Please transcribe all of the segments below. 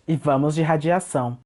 e vamos de radiação.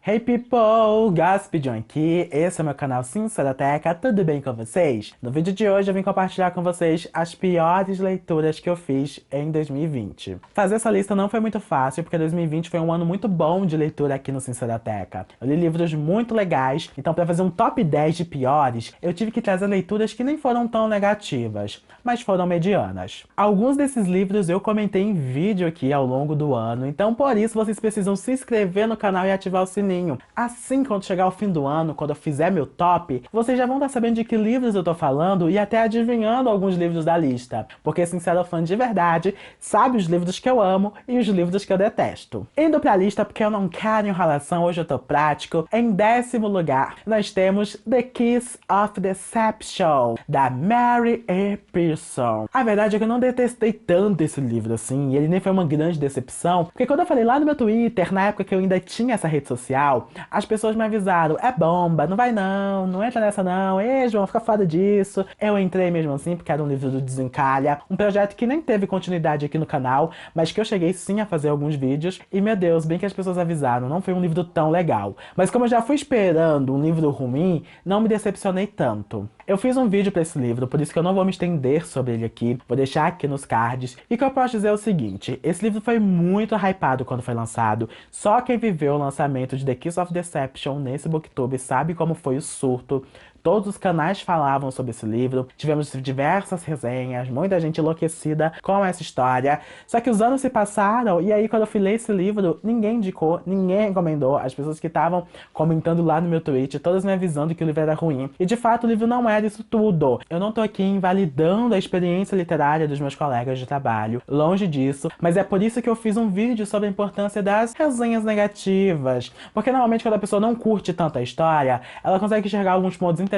Hey people, Gasp John aqui, esse é o meu canal Sincerateca, tudo bem com vocês? No vídeo de hoje eu vim compartilhar com vocês as piores leituras que eu fiz em 2020. Fazer essa lista não foi muito fácil, porque 2020 foi um ano muito bom de leitura aqui no Sincerateca. Eu li livros muito legais, então para fazer um top 10 de piores, eu tive que trazer leituras que nem foram tão negativas, mas foram medianas. Alguns desses livros eu comentei em vídeo aqui ao longo do ano, então por isso vocês precisam se inscrever no canal e ativar o sininho. Assim, quando chegar o fim do ano, quando eu fizer meu top, vocês já vão estar sabendo de que livros eu tô falando e até adivinhando alguns livros da lista. Porque Sincero Fã de verdade sabe os livros que eu amo e os livros que eu detesto. Indo pra lista, porque eu não quero enrolação, hoje eu tô prático. Em 10º lugar, nós temos The Kiss of Deception, da Mary E. Pearson. A verdade é que eu não detestei tanto esse livro assim, e ele nem foi uma grande decepção, porque quando eu falei lá no meu Twitter, na época que eu ainda tinha essa rede social, as pessoas me avisaram, é bomba, não vai não, não entra nessa não, ei João, fica fora disso. Eu entrei mesmo assim, porque era um livro do Desencalha, um projeto que nem teve continuidade aqui no canal, mas que eu cheguei sim a fazer alguns vídeos, e meu Deus, bem que as pessoas avisaram, não foi um livro tão legal. Mas como eu já fui esperando um livro ruim, não me decepcionei tanto. Eu fiz um vídeo pra esse livro, por isso que eu não vou me estender sobre ele aqui, vou deixar aqui nos cards. E o que eu posso dizer é o seguinte, esse livro foi muito hypado quando foi lançado, só quem viveu o lançamento de The Kiss of Deception nesse Booktube sabe como foi o surto. Todos os canais falavam sobre esse livro, tivemos diversas resenhas, muita gente enlouquecida com essa história. Só que os anos se passaram e aí quando eu fui ler esse livro, ninguém indicou, ninguém recomendou. As pessoas que estavam comentando lá no meu tweet, todas me avisando que o livro era ruim. E de fato o livro não era isso tudo. Eu não tô aqui invalidando a experiência literária dos meus colegas de trabalho, longe disso. Mas é por isso que eu fiz um vídeo sobre a importância das resenhas negativas. Porque normalmente quando a pessoa não curte tanto a história, ela consegue enxergar alguns pontos interessantes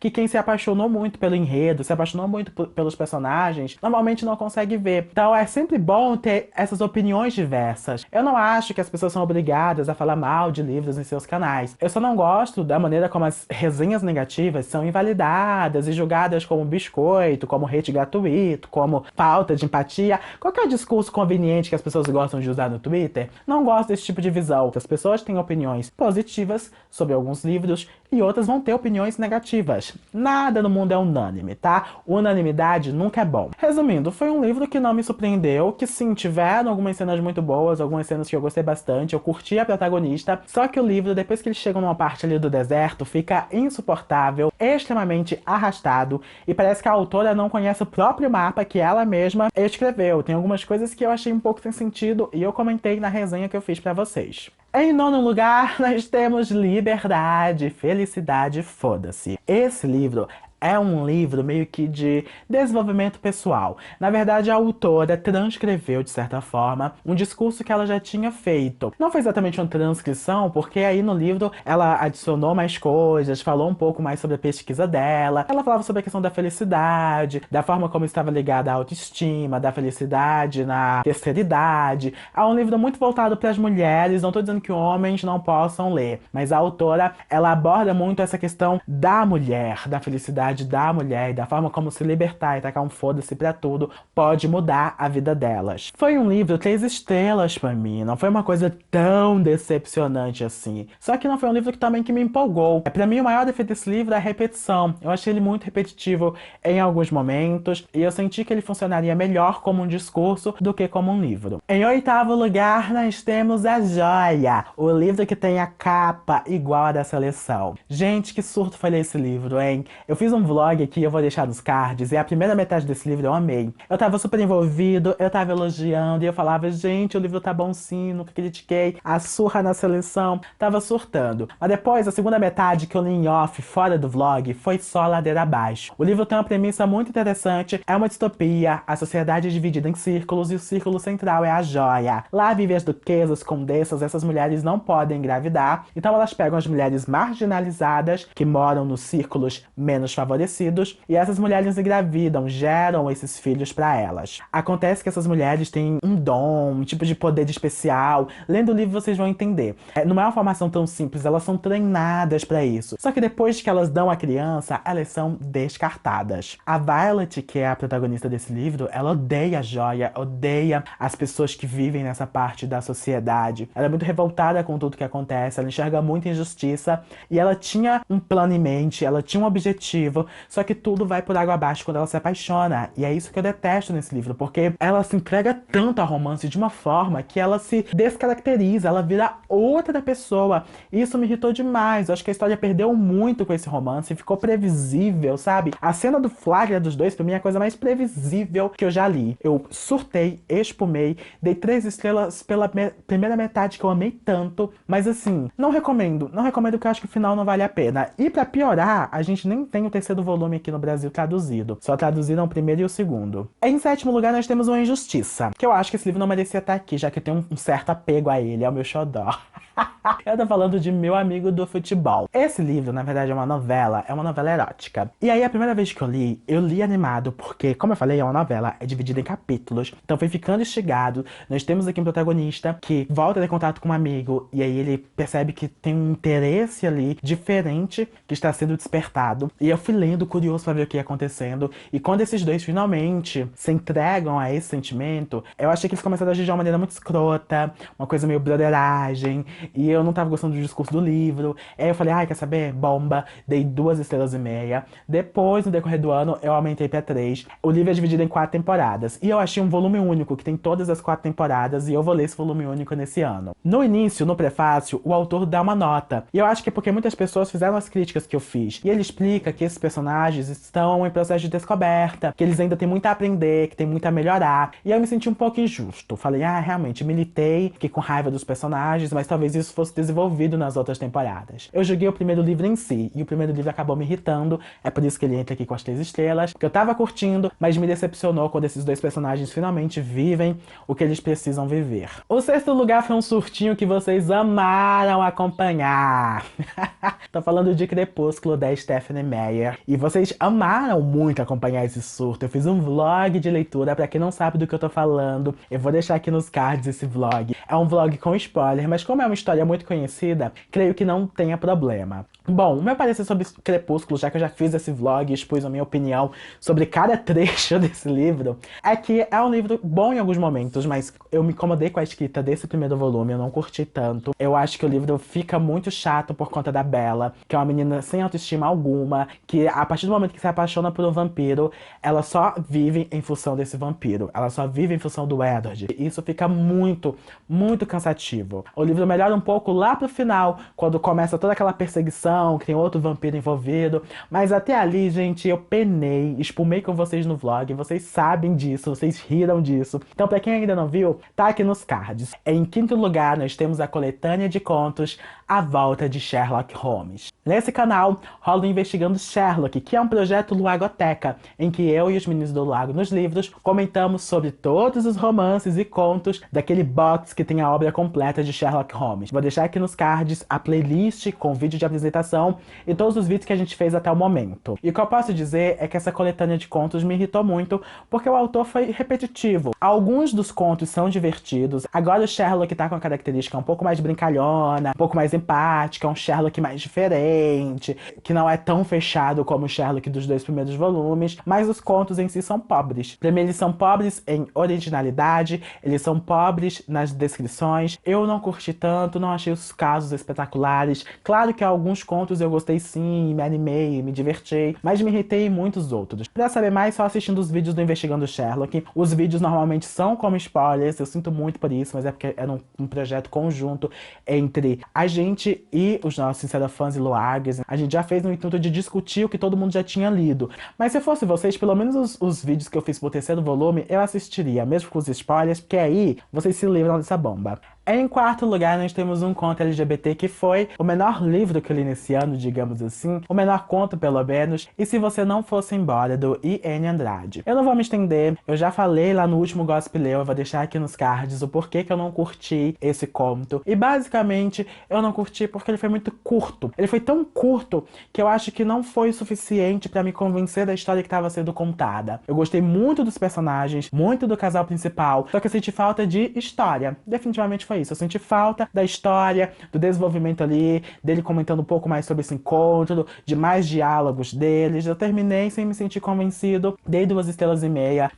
que quem se apaixonou muito pelo enredo, se apaixonou muito pelos personagens, normalmente não consegue ver. Então é sempre bom ter essas opiniões diversas. Eu não acho que as pessoas são obrigadas a falar mal de livros em seus canais. Eu só não gosto da maneira como as resenhas negativas são invalidadas e julgadas como biscoito, como hate gratuito, como falta de empatia, qualquer discurso conveniente que as pessoas gostam de usar no Twitter. Não gosto desse tipo de visão. As pessoas têm opiniões positivas sobre alguns livros e outras vão ter opiniões negativas. Nada no mundo é unânime, tá? Unanimidade nunca é bom. Resumindo, foi um livro que não me surpreendeu, que sim, tiveram algumas cenas muito boas, algumas cenas que eu gostei bastante, eu curti a protagonista, só que o livro, depois que ele chega numa parte ali do deserto, fica insuportável, extremamente arrastado, e parece que a autora não conhece o próprio mapa que ela mesma escreveu. Tem algumas coisas que eu achei um pouco sem sentido, e eu comentei na resenha que eu fiz pra vocês. Em 9º lugar, nós temos Liberdade, Felicidade, Foda-se. Esse livro é um livro meio que de desenvolvimento pessoal. Na verdade, a autora transcreveu, de certa forma, um discurso que ela já tinha feito. Não foi exatamente uma transcrição, porque aí no livro ela adicionou mais coisas, falou um pouco mais sobre a pesquisa dela. Ela falava sobre a questão da felicidade, da forma como estava ligada à autoestima, da felicidade na terceira idade. É um livro muito voltado para as mulheres, não estou dizendo que homens não possam ler, mas a autora, ela aborda muito essa questão da mulher, da felicidade da mulher e da forma como se libertar e tacar um foda-se pra tudo pode mudar a vida delas. Foi um livro 3 estrelas pra mim, não foi uma coisa tão decepcionante assim. Só que não foi um livro que também que me empolgou. Pra mim o maior defeito desse livro é a repetição. Eu achei ele muito repetitivo em alguns momentos e eu senti que ele funcionaria melhor como um discurso do que como um livro. Em 8º lugar nós temos A Joia, o livro que tem a capa igual a da seleção. Gente, que surto foi ler esse livro, hein? Eu fiz um vlog aqui, eu vou deixar nos cards, e a primeira metade desse livro eu amei. Eu tava super envolvido, eu tava elogiando, e eu falava, gente, o livro tá bom sim, nunca critiquei, a surra na seleção, tava surtando. Mas depois, a segunda metade que eu li em off, fora do vlog, foi só ladeira abaixo. O livro tem uma premissa muito interessante, é uma distopia, a sociedade é dividida em círculos, e o círculo central é a joia. Lá vivem as duquesas, condessas, essas mulheres não podem engravidar, então elas pegam as mulheres marginalizadas, que moram nos círculos menos favorecidos, desfavorecidos, e essas mulheres engravidam, geram esses filhos pra elas. Acontece que essas mulheres têm um dom, um tipo de poder especial. Lendo o livro vocês vão entender. Não é uma formação tão simples, elas são treinadas pra isso. Só que depois que elas dão a criança, elas são descartadas. A Violet, que é a protagonista desse livro, ela odeia a Joia, odeia as pessoas que vivem nessa parte da sociedade. Ela é muito revoltada com tudo que acontece, ela enxerga muita injustiça e ela tinha um plano em mente, ela tinha um objetivo, só que tudo vai por água abaixo quando ela se apaixona. E é isso que eu detesto nesse livro, porque ela se entrega tanto ao romance de uma forma que ela se descaracteriza, ela vira outra pessoa. E isso me irritou demais. Eu acho que a história perdeu muito com esse romance, ficou previsível, sabe? A cena do flagra dos dois, pra mim, é a coisa mais previsível que eu já li. Eu surtei, espumei, dei 3 estrelas pela primeira metade que eu amei tanto, mas assim, não recomendo porque eu acho que o final não vale a pena. E pra piorar, a gente nem tem o 3º volume aqui no Brasil traduzido, só traduziram o 1º e o 2º. Em 7º lugar nós temos Uma Injustiça, que eu acho que esse livro não merecia estar aqui, já que eu tenho um certo apego a ele, é o meu xodó. Eu tô falando de Meu Amigo do Futebol. Esse livro, na verdade, é uma novela erótica. E aí, a primeira vez que eu li animado, porque, como eu falei, é uma novela, é dividida em capítulos. Então foi ficando instigado. Nós temos aqui um protagonista que volta a ter contato com um amigo, e aí ele percebe que tem um interesse ali diferente que está sendo despertado. E eu fui lendo, curioso pra ver o que ia acontecendo. E quando esses dois finalmente se entregam a esse sentimento, eu achei que eles começaram a agir de uma maneira muito escrota, uma coisa meio broderagem. E eu não tava gostando do discurso do livro. Aí eu falei, ai, quer saber? Bomba. Dei 2,5 estrelas. Depois, no decorrer do ano, eu aumentei pra 3. O livro é dividido em 4 temporadas. E eu achei um volume único, que tem todas as 4 temporadas. E eu vou ler esse volume único nesse ano. No início, no prefácio, o autor dá uma nota. E eu acho que é porque muitas pessoas fizeram as críticas que eu fiz. E ele explica que esses personagens estão em processo de descoberta, que eles ainda têm muito a aprender, que tem muito a melhorar. E eu me senti um pouco injusto. Falei, realmente, militei, fiquei com raiva dos personagens, mas talvez isso fosse desenvolvido nas outras temporadas. Eu joguei o primeiro livro em si, e o primeiro livro acabou me irritando, é por isso que ele entra aqui com as 3 estrelas, porque eu tava curtindo, mas me decepcionou quando esses dois personagens finalmente vivem o que eles precisam viver. O 6º lugar foi um surtinho que vocês amaram acompanhar. Tô falando de Crepúsculo, da Stephenie Meyer, e vocês amaram muito acompanhar esse surto. Eu fiz um vlog de leitura, pra quem não sabe do que eu tô falando, eu vou deixar aqui nos cards esse vlog. É um vlog com spoiler, mas como é uma história muito conhecida, creio que não tenha problema. Bom, o meu parecer sobre Crepúsculo, já que eu já fiz esse vlog e expus a minha opinião sobre cada trecho desse livro, é que é um livro bom em alguns momentos, mas eu me incomodei com a escrita desse primeiro volume, eu não curti tanto. Eu acho que o livro fica muito chato por conta da Bella, que é uma menina sem autoestima alguma, que a partir do momento que se apaixona por um vampiro, ela só vive em função desse vampiro, ela só vive em função do Edward. E isso fica muito, muito cansativo. O livro melhora um pouco lá pro final, quando começa toda aquela perseguição, que tem outro vampiro envolvido, mas até ali, gente, eu penei, espumei com vocês no vlog, vocês sabem disso, vocês riram disso. Então, pra quem ainda não viu, tá aqui nos cards. Em 5º lugar, nós temos a coletânea de contos A Volta de Sherlock Holmes. Nesse canal, rola o Investigando Sherlock, que é um projeto Luagoteca, em que eu e os meninos do Lago nos livros comentamos sobre todos os romances e contos daquele box que tem a obra completa de Sherlock Holmes. Vou deixar aqui nos cards a playlist com vídeo de apresentação e todos os vídeos que a gente fez até o momento. E o que eu posso dizer é que essa coletânea de contos me irritou muito, porque o autor foi repetitivo. Alguns dos contos são divertidos. Agora o Sherlock tá com a característica um pouco mais brincalhona, um pouco mais empática, um Sherlock mais diferente, que não é tão fechado como o Sherlock dos 2 primeiros volumes, mas os contos em si são pobres. Pra mim, eles são pobres em originalidade, eles são pobres nas descrições. Eu não curti tanto, não achei os casos espetaculares. Claro que alguns contos eu gostei sim, me animei, me diverti, mas me irritei em muitos outros. Pra saber mais, só assistindo os vídeos do Investigando Sherlock. Os vídeos normalmente são como spoilers, eu sinto muito por isso, mas é porque era um projeto conjunto entre a gente e os nossos sincerofãs e loagas. A gente já fez no intuito de discutir o que todo mundo já tinha lido. Mas se eu fosse vocês, pelo menos os vídeos que eu fiz pro 3º volume, eu assistiria, mesmo com os spoilers, porque aí vocês se livram dessa bomba. Em quarto lugar, nós temos um conto LGBT que foi o menor livro que eu li nesse ano, digamos assim, o menor conto pelo menos, E Se Você Não Fosse Embora, do I.N. Andrade. Eu não vou me estender, eu já falei lá no último Gospeleu, eu vou deixar aqui nos cards o porquê que eu não curti esse conto. E basicamente, eu não curti porque ele foi muito curto. Ele foi tão curto que eu acho que não foi o suficiente pra me convencer da história que estava sendo contada. Eu gostei muito dos personagens, muito do casal principal, só que eu senti falta de história. Definitivamente foi isso. Eu senti falta da história, do desenvolvimento ali, dele comentando um pouco mais sobre esse encontro, de mais diálogos deles. Eu terminei sem me sentir convencido. Dei 2,5 estrelas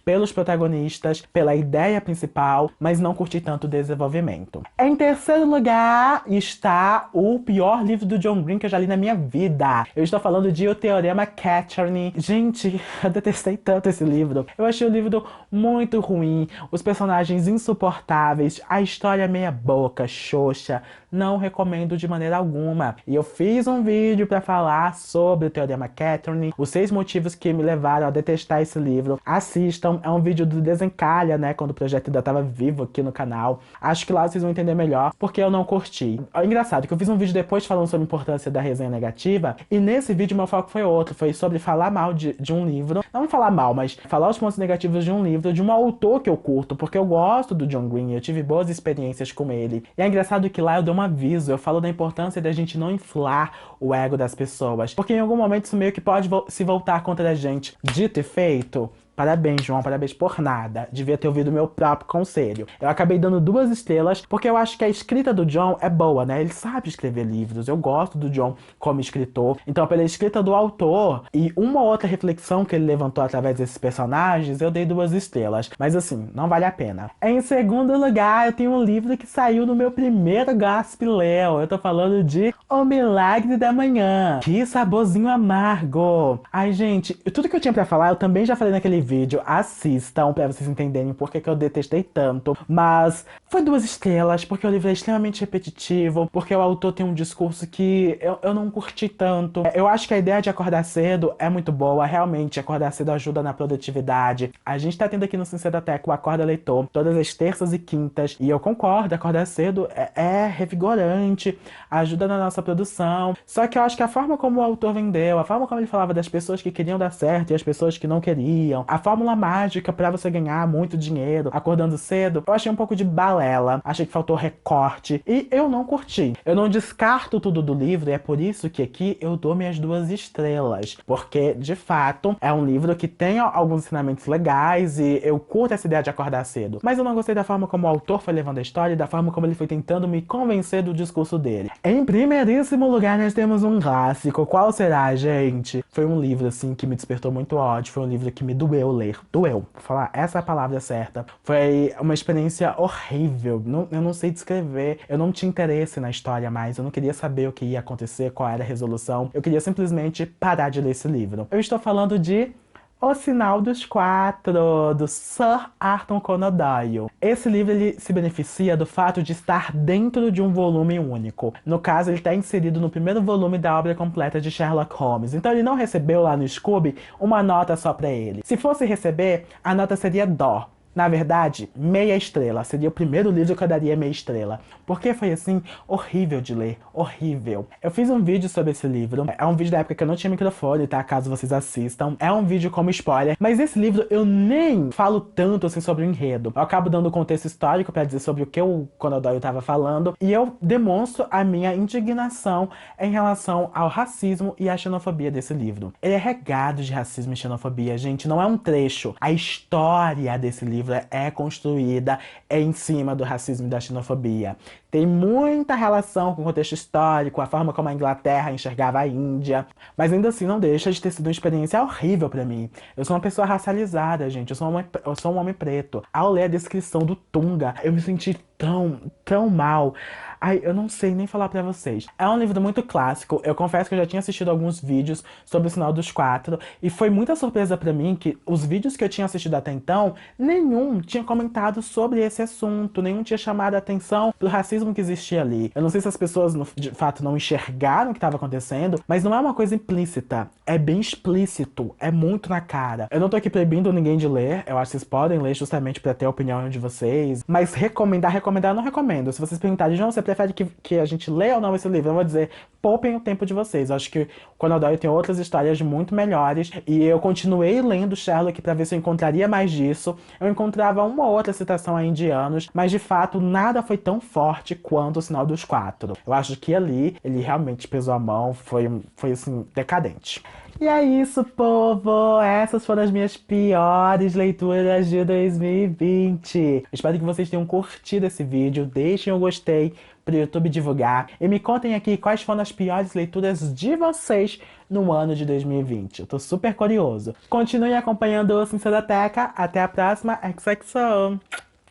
pelos protagonistas, pela ideia principal, mas não curti tanto o desenvolvimento. Em terceiro lugar está o pior livro do John Green que eu já li na minha vida. Eu estou falando de O Teorema Catherine. Gente, eu detestei tanto esse livro. Eu achei o livro muito ruim, os personagens insuportáveis, a história meia boca, xoxa. Não recomendo de maneira alguma. E eu fiz um vídeo pra falar sobre o Teorema Catherine, os 6 motivos que me levaram a detestar esse livro. Assistam, é um vídeo do Desencalha, né, quando o projeto ainda tava vivo aqui no canal. Acho que lá vocês vão entender melhor, porque eu não curti. É engraçado que eu fiz um vídeo depois falando sobre a importância da resenha negativa, e nesse vídeo meu foco foi outro, foi sobre falar mal de um livro. Não falar mal, mas falar os pontos negativos de um livro, de um autor que eu curto, porque eu gosto do John Green, eu tive boas experiências com ele. E é engraçado que lá eu dou um aviso, eu falo da importância da gente não inflar o ego das pessoas, porque em algum momento isso meio que pode se voltar contra a gente. Dito e feito, parabéns, João, parabéns por nada. Devia ter ouvido o meu próprio conselho. Eu acabei dando 2 estrelas, porque eu acho que a escrita do John é boa, né? Ele sabe escrever livros, eu gosto do John como escritor. Então, pela escrita do autor e uma outra reflexão que ele levantou através desses personagens, eu dei 2 estrelas. Mas assim, não vale a pena. Em segundo lugar, eu tenho um livro que saiu no meu primeiro Gospeleu. Eu tô falando de O Milagre da Manhã. Que saborzinho amargo. Ai, gente, tudo que eu tinha pra falar, eu também já falei naquele vídeo, assistam pra vocês entenderem por que eu detestei tanto. Mas foi 2 estrelas, porque o livro é extremamente repetitivo, porque o autor tem um discurso que eu não curti tanto. Eu acho que a ideia de acordar cedo é muito boa, realmente, acordar cedo ajuda na produtividade. A gente tá tendo aqui no Sincedoteca o Acorda Leitor, todas as terças e quintas, e eu concordo, acordar cedo é revigorante, ajuda na nossa produção. Só que eu acho que a forma como o autor vendeu, a forma como ele falava das pessoas que queriam dar certo e as pessoas que não queriam, a fórmula mágica pra você ganhar muito dinheiro acordando cedo, eu achei um pouco de balela, achei que faltou recorte e eu não curti. Eu não descarto tudo do livro e é por isso que aqui eu dou minhas 2 estrelas, porque de fato é um livro que tem alguns ensinamentos legais e eu curto essa ideia de acordar cedo, mas eu não gostei da forma como o autor foi levando a história e da forma como ele foi tentando me convencer do discurso dele. Em primeiríssimo lugar nós temos um clássico. Qual será, gente? Foi um livro assim que me despertou muito ódio, foi um livro que me doeu ler. Doeu. Vou falar essa é a palavra certa. Foi uma experiência horrível. Eu não sei descrever. Eu não tinha interesse na história mais. Eu não queria saber o que ia acontecer, qual era a resolução. Eu queria simplesmente parar de ler esse livro. Eu estou falando de O Sinal dos Quatro, do Sir Arthur Conan Doyle. Esse livro ele se beneficia do fato de estar dentro de um volume único. No caso, ele está inserido no primeiro volume da obra completa de Sherlock Holmes. Então ele não recebeu lá no Scooby uma nota só para ele. Se fosse receber, a nota seria dó. Na verdade, meia estrela. Seria o primeiro livro que eu daria meia estrela. Porque foi, assim, horrível de ler. Horrível. Eu fiz um vídeo sobre esse livro. É um vídeo da época que eu não tinha microfone, tá? Caso vocês assistam. É um vídeo como spoiler. Mas esse livro eu nem falo tanto, assim, sobre o enredo. Eu acabo dando contexto histórico pra dizer sobre o que o Conan Doyle tava falando. E eu demonstro a minha indignação em relação ao racismo e à xenofobia desse livro. Ele é regado de racismo e xenofobia, gente. Não é um trecho. A história desse livro é construída em cima do racismo e da xenofobia. Tem muita relação com o contexto histórico, a forma como a Inglaterra enxergava a Índia, mas ainda assim não deixa de ter sido uma experiência horrível pra mim. Eu sou uma pessoa racializada, gente, eu sou um homem preto. Ao ler a descrição do Tunga, eu me senti tão mal. Ai, eu não sei nem falar pra vocês. É um livro muito clássico. Eu confesso que eu já tinha assistido alguns vídeos sobre o Sinal dos Quatro. E foi muita surpresa pra mim que os vídeos que eu tinha assistido até então, nenhum tinha comentado sobre esse assunto. Nenhum tinha chamado a atenção pro racismo que existia ali. Eu não sei se as pessoas, de fato, não enxergaram o que estava acontecendo, mas não é uma coisa implícita. é bem explícito, é muito na cara. Eu não tô aqui proibindo ninguém de ler, eu acho que vocês podem ler justamente pra ter a opinião de vocês. Mas recomendar, eu não recomendo. Se vocês perguntarem, João, você prefere que a gente leia ou não esse livro? Eu vou dizer, poupem o tempo de vocês. Eu acho que Conan Doyle tem outras histórias muito melhores. E eu continuei lendo Sherlock pra ver se eu encontraria mais disso. Eu encontrava uma ou outra citação a indianos, mas de fato nada foi tão forte quanto O Sinal dos Quatro. Eu acho que ali ele realmente pesou a mão, foi assim, decadente. E é isso, povo! Essas foram as minhas piores leituras de 2020. Espero que vocês tenham curtido esse vídeo. Deixem o gostei pro YouTube divulgar. E me contem aqui quais foram as piores leituras de vocês no ano de 2020. Eu tô super curioso. Continue acompanhando o Sinceroteca. Até a próxima. XXO.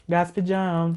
Gaspedião.